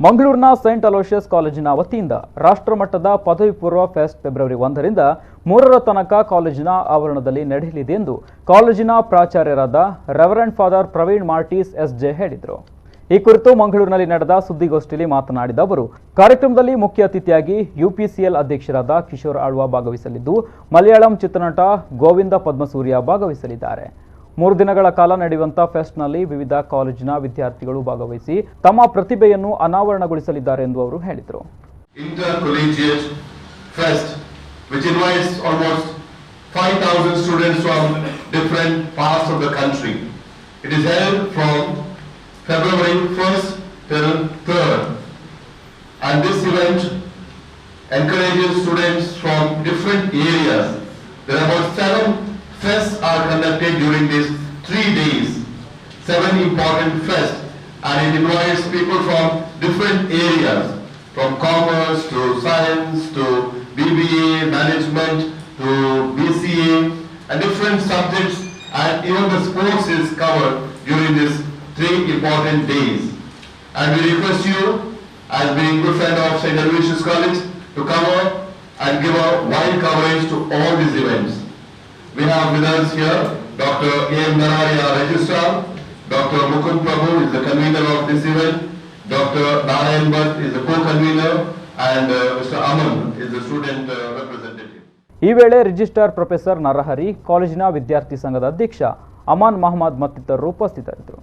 ಮಂಗಳೂರಿನ Saint Aloysius ಕಾಲೇಜಿನ ವತಿಯಿಂದ ರಾಷ್ಟ್ರಮಟ್ಟದ ಪದವಿ ಪೂರ್ವ ಫೆಸ್ಟ್ ಫೆಬ್ರವರಿ 1 ರಿಂದ 3 ತನಕ ಕಾಲೇಜಿನ ಆವರಣದಲ್ಲಿ ನಡೆಯಲಿದೆ ಎಂದು ಕಾಲೇಜಿನ ಪ್ರಾಚಾರ್ಯರಾದ ರೆವರೆಂಡ್ ಫಾದರ್ ಪ್ರವೀಣ್ ಮಾರ್ಟಿಸ್ ಎಸ್ಜೆ ಹೇಳಿದರು। ಈ ಕುರಿತು ಮಂಗಳೂರಿನಲ್ಲಿ ನಡೆದ ಸುದ್ದಿಗೋಷ್ಠಿಯಲ್ಲಿ ಮಾತನಾಡಿದ ಅವರು, ಕಾರ್ಯಕ್ರಮದಲ್ಲಿ ಮುಖ್ಯ ಅತಿಥಿಯಾಗಿ ಯುಪಿಸಿಎಲ್ ಅಧ್ಯಕ್ಷರಾದ ಕಿಶೋರ್ ಆಳ್ವ ಭಾಗವಹಿಸಲಿದ್ದು, ಮಲಯಾಳಂ ಚಿತ್ರನಟ ಗೋವಿಂದ ಪದ್ಮಸೂರ್ಯ ಭಾಗವಹಿಸಲಿದ್ದಾರೆ। 3 ದಿನಗಳ ಕಾಲ ನಡೆಯುವಂತ ಫೆಸ್ಟ್ನಲ್ಲಿ ವಿವಿಧ ಕಾಲೇಜಿನ ವಿದ್ಯಾರ್ಥಿಗಳು ಭಾಗವಹಿಸಿ ತಮ್ಮ ಪ್ರತಿಭೆಯನ್ನು ಅನಾವರಣಗೊಳಿಸಲಿದ್ದಾರೆ ಎಂದು ಅವರು ಹೇಳಿದರು। Intercollegiate Fest, which invites almost 5,000 students from different parts of the country. It is held from February 1st till 3rd, and this event encourages students from different areas. There are about 7 fests are conducted during these 3 days, 7 important fests, and it invites people from different areas, from commerce to science to BBA, management to BCA, and different subjects, and even the sports is covered during these 3 important days. And we request you, as being good friend of St. Aloysius College, to come up and give a wide coverage to all these events. We have with us here Dr. A.M. Narari, our registrar, Dr. Mukund Prabhu is the convener of this event, Dr. Narayan Bhatt is the co-convener, and Mr. Aman is the student representative. ಈ ವೇಳೆ registrar professor Narahari, ಕಾಲೇಜಿನ ವಿದ್ಯಾರ್ಥಿ ಸಂಘದ ಅಧ್ಯಕ್ಷ ಅಮಾನ್ ಮಹಮ್ಮದ್ ಮತ್ತಿತರರು ಉಪಸ್ಥಿತರಿದ್ದರು।